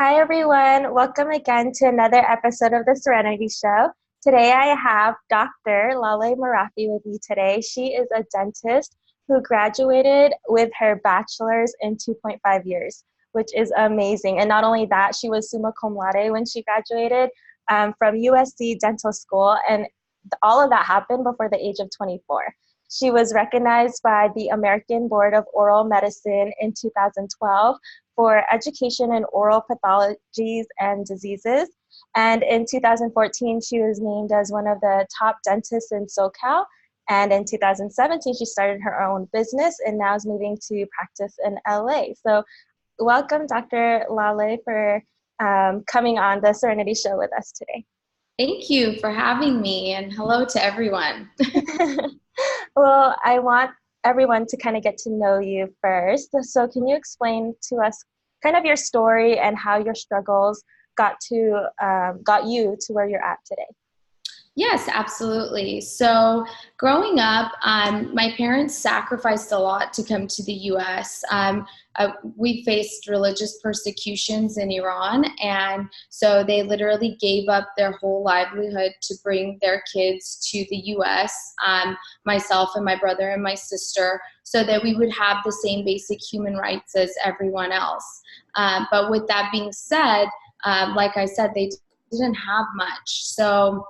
Hi, everyone. Welcome again to another episode of the Serenity Show. Today, I have Dr. Laleh Mehrrafiee with me today. She is a dentist who graduated with her bachelor's in 2.5 years, which is amazing. And not only that, she was Summa Cum Laude when she graduated from USC Dental School, and all of that happened before the age of 24. She was recognized by the American Board of Oral Medicine in 2012 for education in oral pathologies and diseases. And in 2014, she was named as one of the top dentists in SoCal. And in 2017, she started her own business and now is moving to practice in LA. So welcome, Dr. Laleh, for coming on the Serenity Show with us today. Thank you for having me, and hello to everyone. Well, I want everyone to kind of get to know you first. So can you explain to us kind of your story and how your struggles got you to where you're at today? Yes, absolutely. So growing up, my parents sacrificed a lot to come to the U.S. We faced religious persecutions in Iran, and so they literally gave up their whole livelihood to bring their kids to the U.S., myself and my brother and my sister, so that we would have the same basic human rights as everyone else. But with that being said, like I said, they didn't have much. So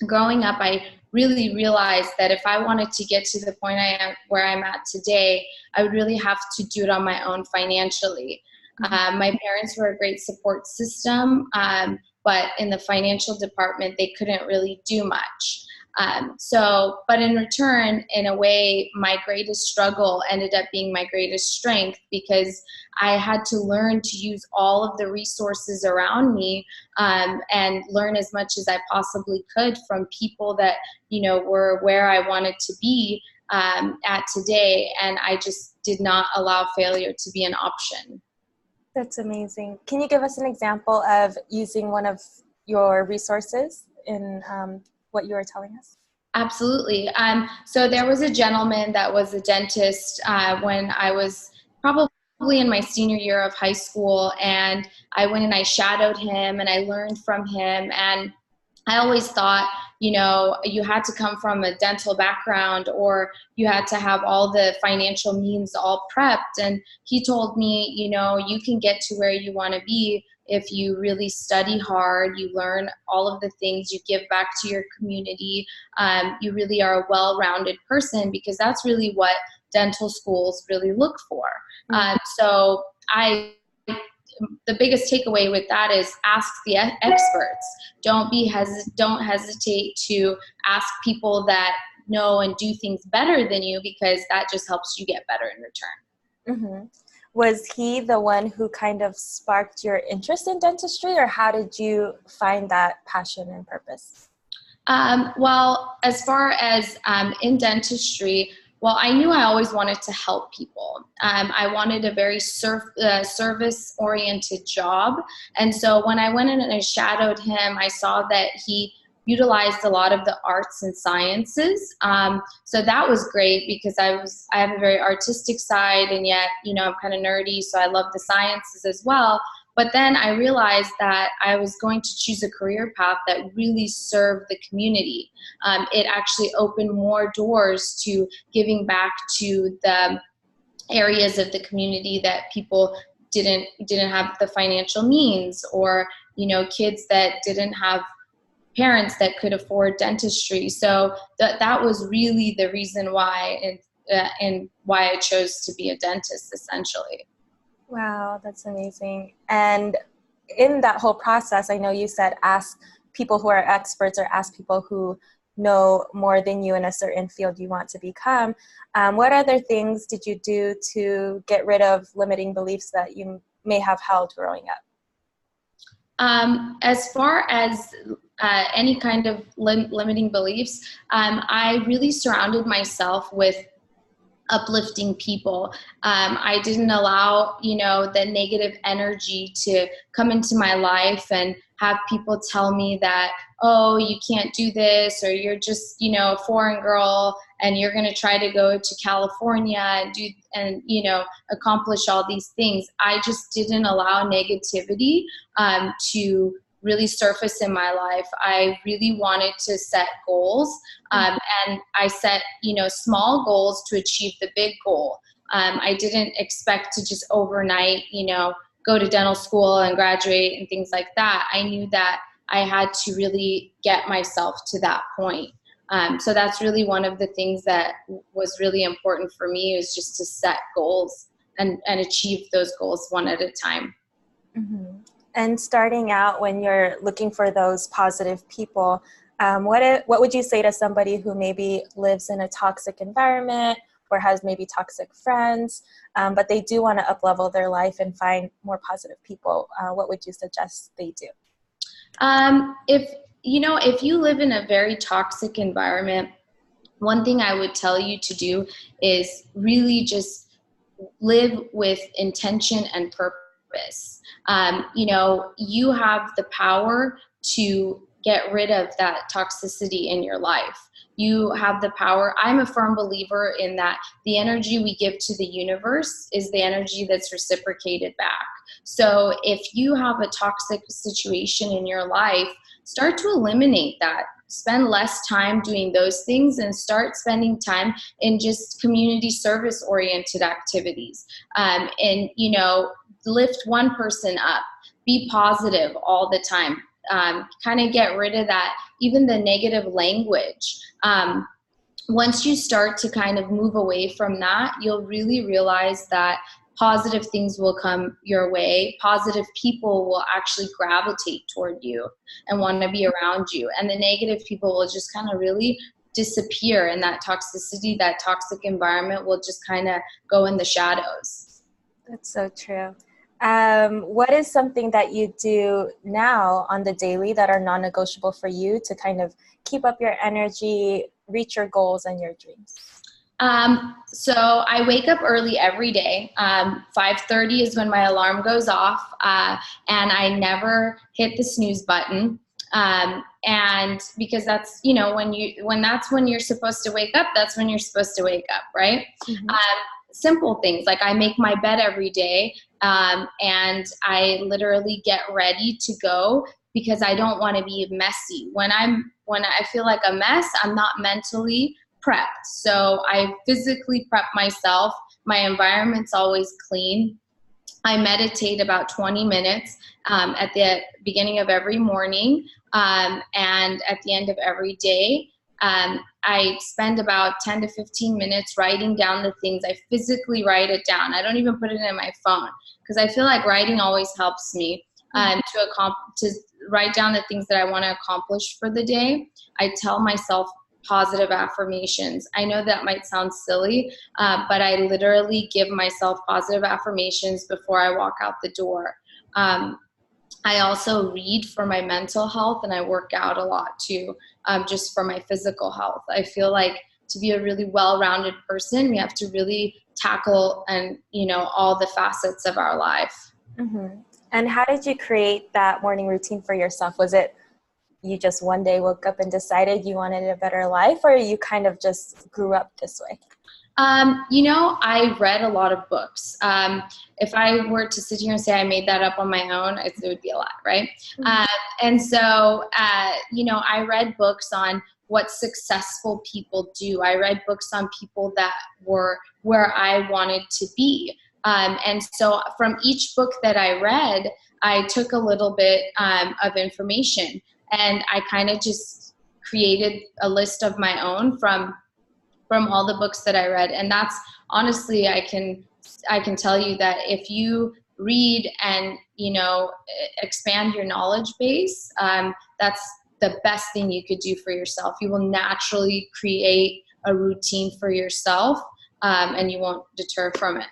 growing up, I really realized that if I wanted to get to the point where I'm at today, I would really have to do it on my own financially. My parents were a great support system, but in the financial department, they couldn't really do much. But in return, in a way, my greatest struggle ended up being my greatest strength, because I had to learn to use all of the resources around me and learn as much as I possibly could from people that, were where I wanted to be at today. And I just did not allow failure to be an option. That's amazing. Can you give us an example of using one of your resources in what you were telling us? Absolutely. So there was a gentleman that was a dentist when I was probably in my senior year of high school, and I went and I shadowed him and I learned from him. And I always thought, you had to come from a dental background, or you had to have all the financial means all prepped. And he told me, you can get to where you want to be if you really study hard, you learn all of the things, you give back to your community, you really are a well-rounded person, because that's really what dental schools really look for. So the biggest takeaway with that is ask the experts. Don't hesitate to ask people that know and do things better than you, because that just helps you get better in return. Mm-hmm. Was he the one who kind of sparked your interest in dentistry, or how did you find that passion and purpose? Well, as far as in dentistry, well, I knew I always wanted to help people. I wanted a very service-oriented job. And so when I went in and I shadowed him, I saw that he utilized a lot of the arts and sciences. So that was great, because I have a very artistic side, and yet, I'm kind of nerdy, so I love the sciences as well. But then I realized that I was going to choose a career path that really served the community. It actually opened more doors to giving back to the areas of the community that people didn't have the financial means, or, kids that didn't have parents that could afford dentistry. So that was really the reason why, and why I chose to be a dentist, essentially. Wow, that's amazing. And in that whole process, I know you said ask people who are experts, or ask people who know more than you in a certain field you want to become. What other things did you do to get rid of limiting beliefs that you may have held growing up? As far as any kind of limiting beliefs, I really surrounded myself with uplifting people. I didn't allow, the negative energy to come into my life and have people tell me that, oh, you can't do this, or you're just, a foreign girl and you're going to try to go to California and accomplish all these things. I just didn't allow negativity to really surface in my life. I really wanted to set goals, and I set, small goals to achieve the big goal. I didn't expect to just overnight, go to dental school and graduate and things like that. I knew that I had to really get myself to that point. So that's really one of the things that was really important for me, is just to set goals and achieve those goals one at a time. Mm-hmm. And starting out, when you're looking for those positive people, what would you say to somebody who maybe lives in a toxic environment or has maybe toxic friends, but they do want to up-level their life and find more positive people? What would you suggest they do? If you live in a very toxic environment, one thing I would tell you to do is really just live with intention and purpose. You have the power to get rid of that toxicity in your life. You have the power. I'm a firm believer in that the energy we give to the universe is the energy that's reciprocated back. So if you have a toxic situation in your life, start to eliminate that. Spend less time doing those things and start spending time in just community service oriented activities. Lift one person up. Be positive all the time. Kind of get rid of that, even the negative language. Once you start to kind of move away from that, you'll really realize that positive things will come your way. Positive people will actually gravitate toward you and want to be around you. And the negative people will just kind of really disappear, and that toxicity, that toxic environment will just kind of go in the shadows. That's so true. What is something that you do now on the daily that are non-negotiable for you to kind of keep up your energy, reach your goals and your dreams? So I wake up early every day. 5:30 is when my alarm goes off, and I never hit the snooze button. And because that's, when you're supposed to wake up, that's when you're supposed to wake up, right? Mm-hmm. Simple things like I make my bed every day, and I literally get ready to go because I don't want to be messy. When I feel like a mess, I'm not mentally prepped. So I physically prep myself. My environment's always clean. I meditate about 20 minutes at the beginning of every morning, and at the end of every day. I spend about 10 to 15 minutes writing down the things. I physically write it down. I don't even put it in my phone because I feel like writing always helps me to write down the things that I want to accomplish for the day. I tell myself positive affirmations. I know that might sound silly, but I literally give myself positive affirmations before I walk out the door. I also read for my mental health, and I work out a lot too, just for my physical health. I feel like to be a really well-rounded person, we have to really tackle all the facets of our life. Mm-hmm. And how did you create that morning routine for yourself? Was it you just one day woke up and decided you wanted a better life, or you kind of just grew up this way? I read a lot of books. If I were to sit here and say I made that up on my own, it would be a lot, right? Mm-hmm. And so, I read books on what successful people do. I read books on people that were where I wanted to be. And so from each book that I read, I took a little bit of information, and I kind of just created a list of my own from all the books that I read. And that's honestly, I can tell you that if you read and, expand your knowledge base, that's the best thing you could do for yourself. You will naturally create a routine for yourself, and you won't deter from it.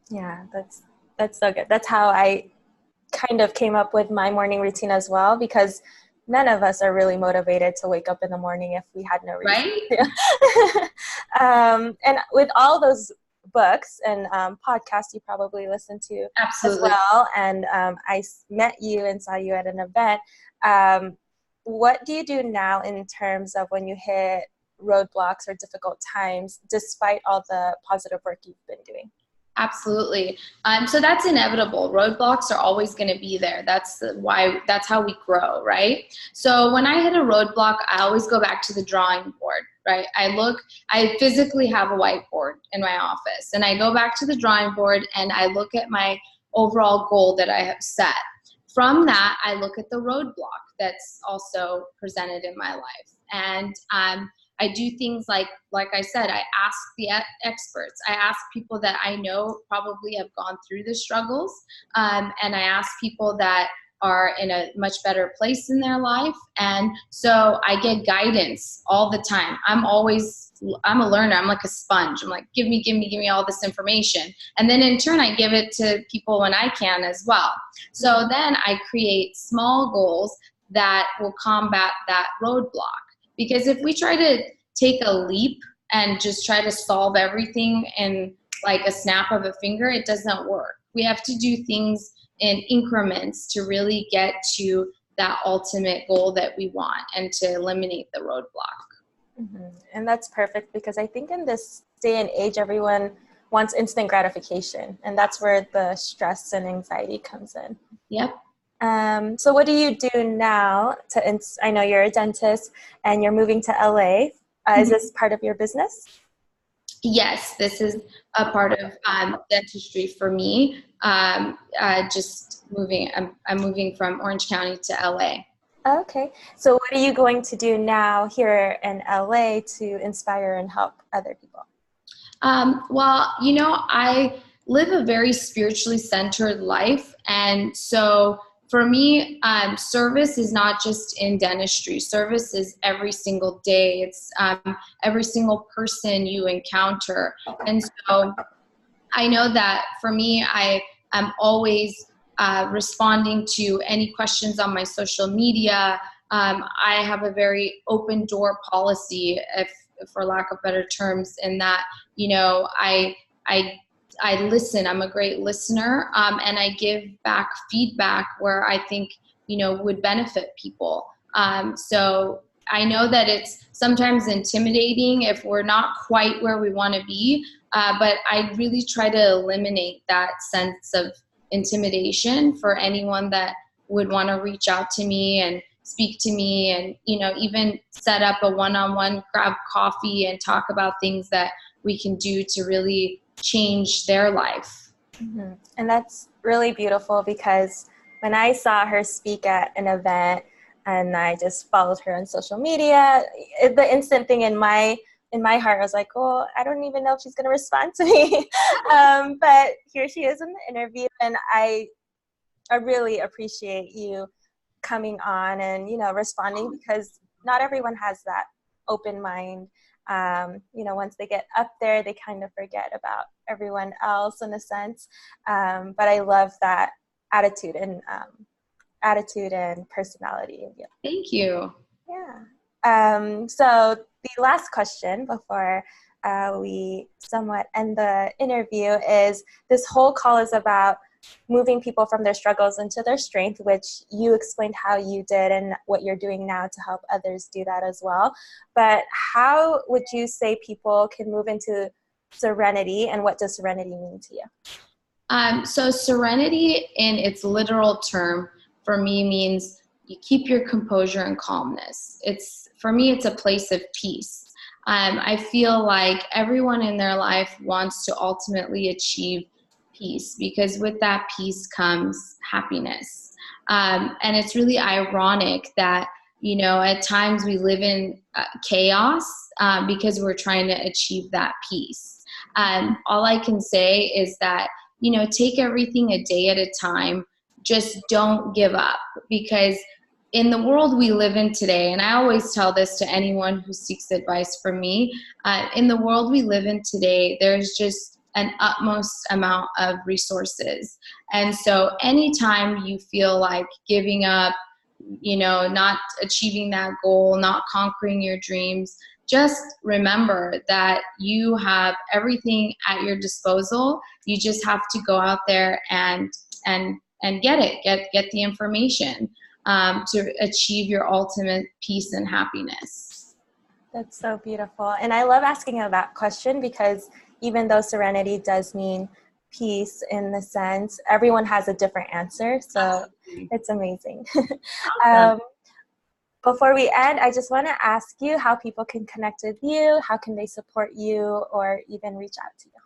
Yeah, that's so good. That's how I kind of came up with my morning routine as well, because none of us are really motivated to wake up in the morning if we had no reason. Right? And with all those books and podcasts you probably listen to as Absolutely. well. And I met you and saw you at an event. What do you do now in terms of when you hit roadblocks or difficult times, despite all the positive work you've been doing? Absolutely. So that's inevitable. Roadblocks are always going to be there. That's how we grow, right? So when I hit a roadblock, I always go back to the drawing board, right? I physically have a whiteboard in my office, and I go back to the drawing board and I look at my overall goal that I have set. From that, I look at the roadblock that's also presented in my life. And I do things like I said, I ask the experts. I ask people that I know probably have gone through the struggles, and I ask people that are in a much better place in their life. And so I get guidance all the time. I'm a learner. I'm like a sponge. I'm like, give me all this information. And then in turn, I give it to people when I can as well. So then I create small goals that will combat that roadblock. Because if we try to take a leap and just try to solve everything in like a snap of a finger, it doesn't work. We have to do things in increments to really get to that ultimate goal that we want and to eliminate the roadblock. Mm-hmm. And that's perfect, because I think in this day and age, everyone wants instant gratification, and that's where the stress and anxiety comes in. Yep. So what do you do now I know you're a dentist and you're moving to LA. Is this part of your business? Yes, this is a part of dentistry for me. Just moving, I'm moving from Orange County to LA. Okay. So what are you going to do now here in LA to inspire and help other people? Well, I live a very spiritually centered life. And so for me, service is not just in dentistry. Service is every single day. It's every single person you encounter. And so I know that for me, I am always responding to any questions on my social media. I have a very open door policy, if for lack of better terms, in that, I listen. I'm a great listener, and I give back feedback where I think, would benefit people. So I know that it's sometimes intimidating if we're not quite where we want to be, but I really try to eliminate that sense of intimidation for anyone that would want to reach out to me and speak to me, and even set up a one-on-one, grab coffee and talk about things that we can do to really change their life. Mm-hmm. And that's really beautiful, because when I saw her speak at an event and I just followed her on social media, the instant thing in my heart, I was like, oh, I don't even know if she's going to respond to me. But here she is in the interview, and I really appreciate you coming on and, responding, because not everyone has that open mind. Once they get up there, they kind of forget about everyone else in a sense. But I love that attitude and personality of you. Thank you. Yeah. So the last question before we somewhat end the interview is, this whole call is about moving people from their struggles into their strength, which you explained how you did and what you're doing now to help others do that as well. But how would you say people can move into serenity, and what does serenity mean to you? So serenity in its literal term for me means you keep your composure and calmness. For me, it's a place of peace. I feel like everyone in their life wants to ultimately achieve peace, because with that peace comes happiness. And it's really ironic that, at times we live in chaos because we're trying to achieve that peace. All I can say is that, take everything a day at a time. Just don't give up, because in the world we live in today, and I always tell this to anyone who seeks advice from me, in the world we live in today, there's just an utmost amount of resources. And so anytime you feel like giving up, not achieving that goal, not conquering your dreams, just remember that you have everything at your disposal. You just have to go out there and get the information to achieve your ultimate peace and happiness. That's so beautiful. And I love asking that question because even though serenity does mean peace in the sense, everyone has a different answer. So Absolutely. it's amazing. Awesome. Before we end, I just want to ask you how people can connect with you, how can they support you, or even reach out to you?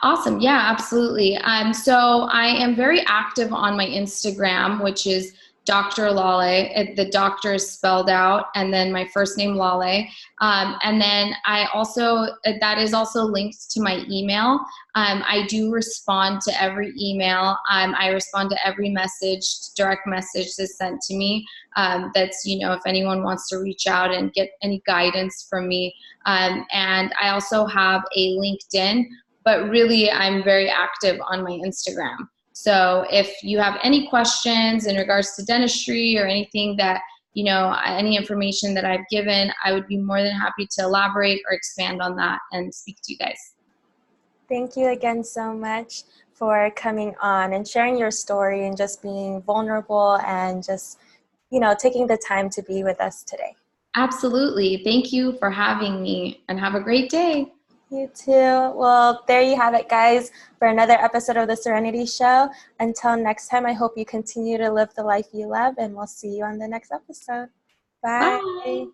Awesome. Yeah, absolutely. So I am very active on my Instagram, which is Dr. Laleh. The doctor is spelled out, and then my first name Laleh. And then I also, that is also linked to my email. I do respond to every email. I respond to every message, direct message that's sent to me. That's, if anyone wants to reach out and get any guidance from me. And I also have a LinkedIn, but really I'm very active on my Instagram. So if you have any questions in regards to dentistry or anything that, any information that I've given, I would be more than happy to elaborate or expand on that and speak to you guys. Thank you again so much for coming on and sharing your story and just being vulnerable and just, taking the time to be with us today. Absolutely. Thank you for having me, and have a great day. You too. Well, there you have it, guys, for another episode of the Serenity Show. Until next time, I hope you continue to live the life you love, and we'll see you on the next episode. Bye. Bye.